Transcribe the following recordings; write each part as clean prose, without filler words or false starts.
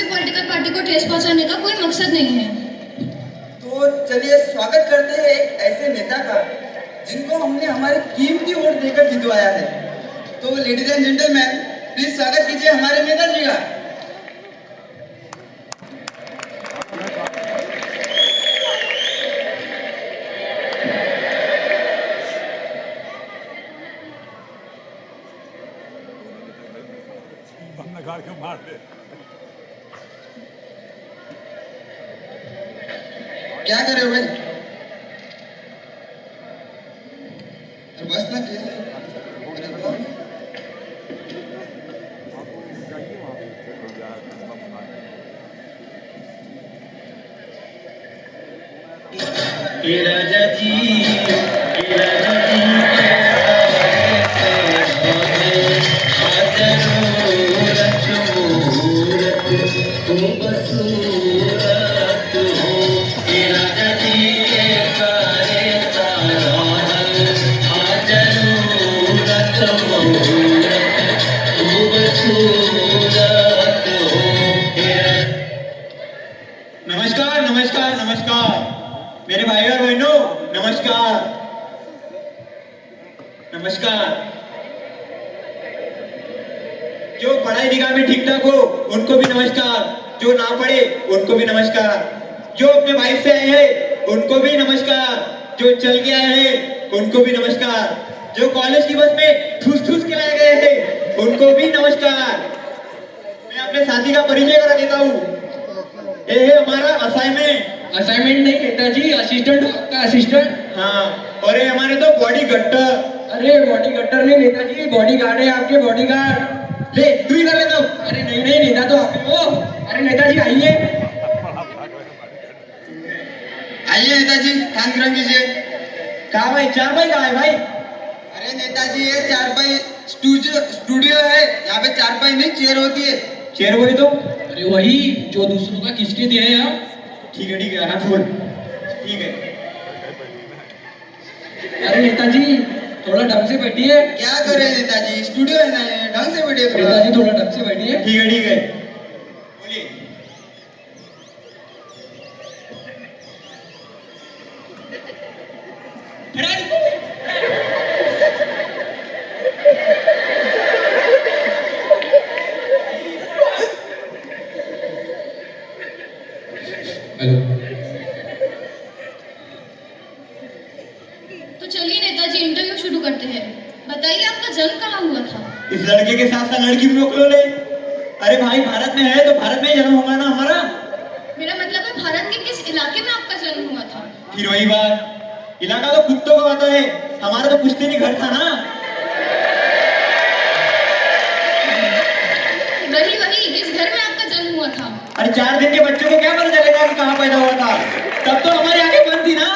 Political party को ठेस पहुंचाने का कोई मकसद नहीं है। तो चलिए स्वागत करते हैं एक ऐसे नेता का जिनको हमने हमारे कीमती वोट देकर जितवाया है। तो लेडीज एंड जेंटलमैन, प्लीज स्वागत कीजिए हमारे नेताजी का। मार दे। क्या कर रहे हो भाई? बस ना किया। राजा जी नमस्कार नमस्कार नमस्कार मेरे भाई और बहनों, नमस्कार नमस्कार। जो पढ़ाई लिखाई में ठीक ठाक हो उनको भी नमस्कार, जो ना पढ़े उनको भी नमस्कार, जो अपने बाइक से आए हैं उनको भी नमस्कार, जो चल के आए हैं उनको भी नमस्कार, जो कॉलेज की बस में ठूस ठूस के लाए गए हैं उनको भी नमस्कार। मैं अपने साथी का परिचय करा देता हूँ। ये है हमारा असाइनमेंट। असाइनमेंट नहीं नेताजी, असिस्टेंट आपका असिस्टेंट। हाँ, और ये हमारे तो बॉडी गट्टर। अरे बॉडी गट्टर नहीं नेताजी, बॉडी गार्ड है आपके, बॉडी गार्ड। ले तू ही कर ले तो। अरे नहीं नहीं नेता तो आप हो। अरे नेताजी आइए आइए नेताजी, ध्यान ग्रहण कीजिए। कहा भाई, चार भाई कहा है भाई? अरे नेताजी, ये चारपाई स्टूडियो है, यहाँ पे चारपाई नहीं चेयर होती है। चेयर वही तो। अरे वही जो दूसरों का किसके दिए हैं आप। ठीक है हाथ खोल। ठीक है। अरे नेताजी थोड़ा ढंग से बैठिए। क्या करे नेताजी, स्टूडियो है ना, ढंग से बैठिए थोड़ा। नेताजी थोड़ा ढंग से बैठिए। ठीक है बोलिए। हेलो। तो चलिए नेताजी, इंटरव्यू शुरू करते हैं। बताइए आपका जन्म कहाँ हुआ था? इस लड़के के साथ साथ लड़की भी रोक लो ले। अरे भाई, भारत में है तो भारत में ही जन्म होगा ना हमारा। मेरा मतलब है भारत के किस इलाके में आपका जन्म हुआ था? फिर वही बात, इलाका तो कुत्तों का होता है, हमारा तो पुश्तैनी घर था ना। वही जिस घर में आपका जन्म हुआ था। अरे 4 दिन के बच्चों को क्या पता चलेगा कि कहाँ पैदा हुआ था? तब तो हमारी आंखें बंद थी ना।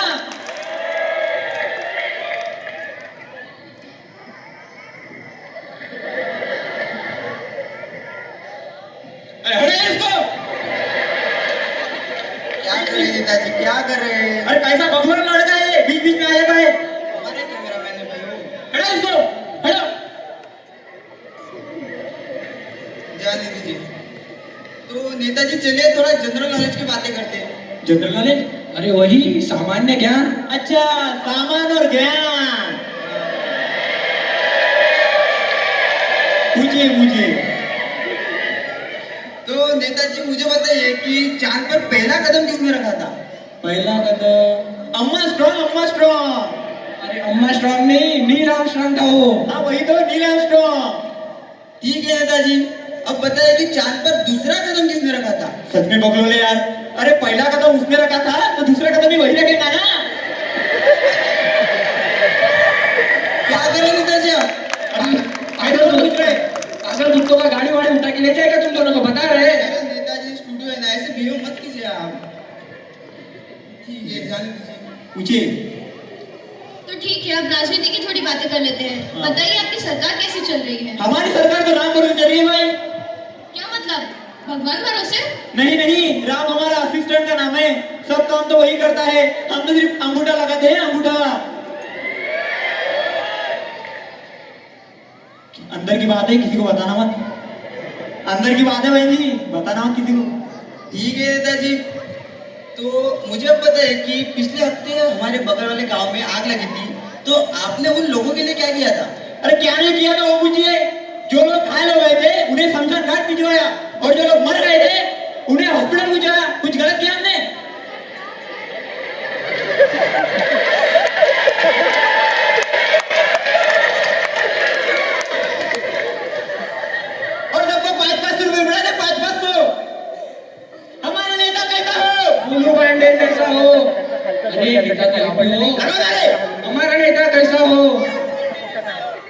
अरे हटे इसको। क्या कर रहे हैं नेताजी, क्या कर रहे हैं? अरे कैसा बकवास लड़का है, बीच बीच में आएगा है। हमारे कैमरामैन है भाई वो। हटो इसको, हटो। जाने दीजिए। तो नेताजी चलिए थोड़ा जनरल नॉलेज की बातें करते हैं। General knowledge? अरे वही सामान्य ज्ञान। अच्छा, सामान और ज्ञान। पूछिए। तो नेताजी मुझे बताइए कि चांद पर पहला कदम किसने रखा था? पहला कदम अम्मा स्ट्रॉन्ग। अरे अम्मा स्ट्रॉन्ग नहीं, नील आर्मस्ट्रॉन्ग था वो। हाँ वही तो, नील आर्मस्ट्रॉन्ग। ठीक है नेताजी, अब बताइए कि चांद पर दूसरा कदम किसने रखा था? सच में बकलोले यार। अरे पहला कदम उसने रखा था तो दूसरा कदम भी वही रखेगा ना। क्या करें नेताजी आप? अगर कुत्तों का गाड़ी वाड़ी उठा के ले जाएगा तुम दोनों को बता रहे। अरे नेताजी स्टूडियो है ना, ऐसे बिहेव मत कीजिए आप। ठीक है, जाने दीजिए। पूछिए। तो ठीक है, अब राजनीति की थोड़ी बातें कर लेते हैं। हाँ। बताइए आपकी सरकार कैसी चल रही है? हमारी सरकार तो राम भरोसे चल रही है भाई। क्या मतलब, भगवान भरोसे? नहीं, राम हमारा असिस्टेंट का नाम है, सब काम तो वही करता है, हम तो सिर्फ अंगूठा लगाते हैं, अंगूठा। अंदर की बात है, किसी को बताना मत। अंदर की बात है बहन जी, बताना हो किसी को। ठीक है नेताजी। तो मुझे अब पता है कि पिछले हफ्ते हमारे बगल वाले गांव में आग लगी थी, तो आपने उन लोगों के लिए क्या किया था? अरे क्या नहीं किया था वो पूछिए। जो लोग घायल हो गए थे उन्हें शमशान घाट भिजवाया, और जो लोग मर गए थे उन्हें हॉस्पिटल भिजवाया। कुछ गलत किया हमने? और सबको 500-500 रुपए मिला थे, 500-500। हमारा नेता कैसा हो? बोलू पांडे जैसा हो। अरे नेताजी आप ही हो। लगो नारे। हमारा नेता कैसा हो?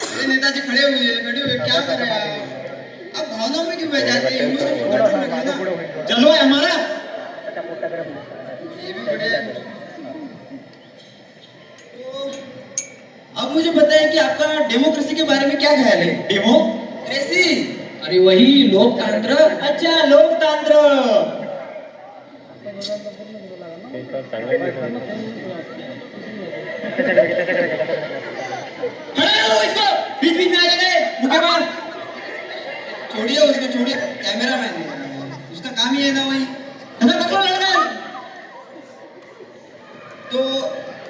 अरे नेताजी खड़े हुए क्या कर रहे हैं आप भावनाओं में क्यों बह जाते हैं? इमोशन को कंट्रोल रखिए ना। चलो है हमारा। ये भी बढ़िया है। तो अब मुझे पता है कि आपका डेमोक्रेसी के बारे में क्या ख्याल है? डेमोक्रेसी? अरे वही लोकतंत्र। अच्छा, लोकतंत्र। खड़े रहो, इसको बीच बीच में आ जाते मुक्केबाज। छोड़िए उसको, छोड़िए। कैमरा मैन है, उसका काम ही है ना वही। ऐसा पकड़ो लड़का। तो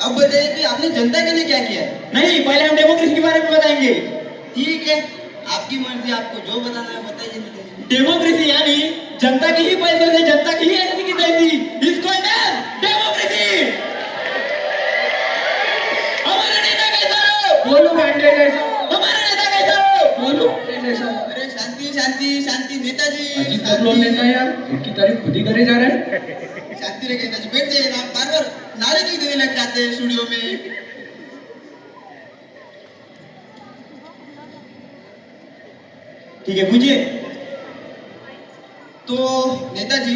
अब बताइए कि आपने जनता के लिए क्या किया है? नहीं, पहले हम डेमोक्रेसी के बारे में बताएंगे। ठीक है, आपकी मर्जी, आपको जो बताना है बताइए नेताजी। डेमोक्रेसी यानी जनता की ही पैसों से जनता की ही ऐसी की तैसी, इसको डेमोक्रेसी। हमारा नेता कैसा हो? बोलू पांडे जैसा। हमारा नेता कैसा हो? बोलू पांडे जैसा। अरे शांति शांति शांति नेताजी, अजीब बकलोल नेता है यार, उनकी तारीफ खुद ही करे जा रहे हैं। शांति रखिए नेताजी, बैठ जाइए ना। बार बार नारे क्यों देने लग जाते हैं स्टूडियो में? ठीक है, पूछिए। तो नेताजी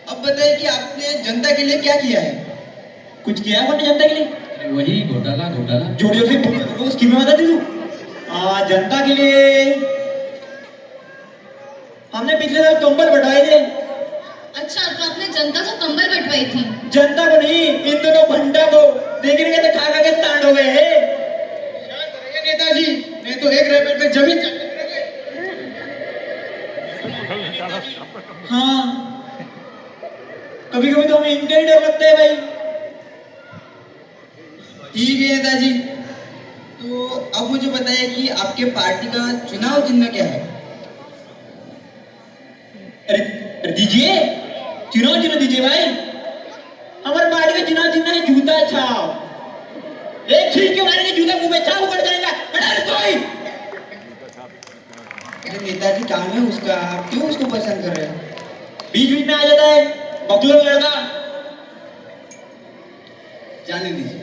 अब बताइए कि आपने जनता के लिए क्या किया है? कुछ किया है आपने जनता के लिए? अरे वही घोटाला घोटाला। जोड़ियों से वो स्कीमें बता दी तू। जनता के लिए हमने पिछले साल कंबल बंटवाए थे। अच्छा, तो आपने जनता को कंबल बंटवाई थी? जनता को नहीं, इन दोनों भंटा को। देखने के तो खा खा के स्टार्ट हो गए हैं। नेताजी नहीं तो एक रेपेट पे जमीन चाट के रखे। हाँ, कभी कभी तो हमें इनका ही डर लगता है भाई। ठीक है नेताजी। तो अब मुझे बताइए कि आपके पार्टी का चुनाव चिन्ह क्या है? अरे दीजिए, चुनाव चिन्ह दीजिए भाई। हमारे पार्टी का चुनाव चिन्ह है जूता छाप। एक छींक के मारेंगे जूता मुंह में, छाप उड़ जाएगा। हटा इसको भाई। अरे नेताजी काम है उसका, आप क्यों उसको पसंद कर रहे हैं? बीच बीच में आ जाता है बकलोल लड़का। जाने दीजिए।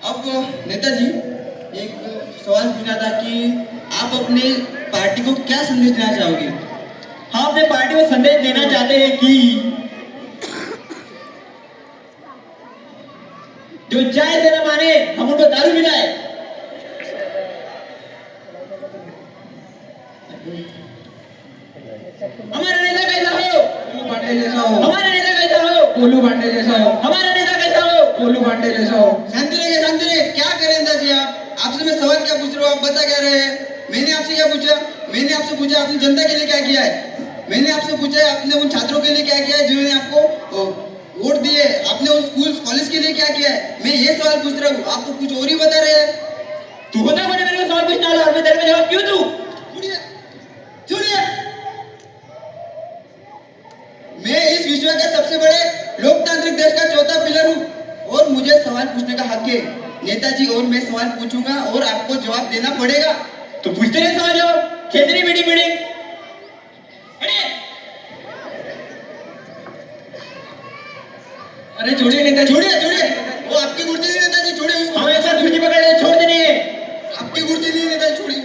अब नेताजी एक सवाल पूछना था कि आप अपने पार्टी को क्या संदेश देना चाहोगे? हम अपने पार्टी को संदेश देना चाहते हैं कि जो चाय से न माने हम उनको दारू मिलाए। हमारा नेता कैसा हो? बोलू पांडे जैसा हो। हमारा नेता कैसा हो? बोलू पांडे जैसा हो। हमारा नेता कैसा हो? बोलू पांडे जैसा हो। शांति रहिए, शांति रहिए। क्या करें नेताजी आप? आपसे मैं सवाल क्या पूछ रहा हूँ, आप बता क्या रहे हैं? मैंने आपसे क्या पूछा? मैंने आपसे पूछा आपने जनता के लिए क्या किया है? मैंने आपसे पूछा है आपने उन छात्रों के लिए क्या किया है जिन्होंने आपको वोट दिए? आपने उन स्कूल कॉलेज के लिए क्या किया है? मैं ये सवाल पूछ रहा हूँ, आप तो कुछ और ही बता रहे हैं। तू बता मुझे, मेरे को सवाल पूछना है और मैं तेरे को जवाब क्यों दूं? सुनिए, सुनिए। मैं इस विश्व के सबसे बड़े लोकतांत्रिक देश का चौथा पिलर हूँ और मुझे सवाल पूछने का हक है नेताजी। और मैं सवाल पूछूंगा और आपको जवाब देना पड़ेगा। तो पूछते रहे सवाल जवाब। Khetri meeting meeting. अरे छोड़िए नेताजी। छोड़िए, छोड़िए। वो आपकी कुर्सी नहीं नेताजी, छोड़िए उसको। हमें ऐसा कुर्सी पकड़ के छोड़ देनी है। आपकी कुर्सी नहीं नेताजी, छोड़िए।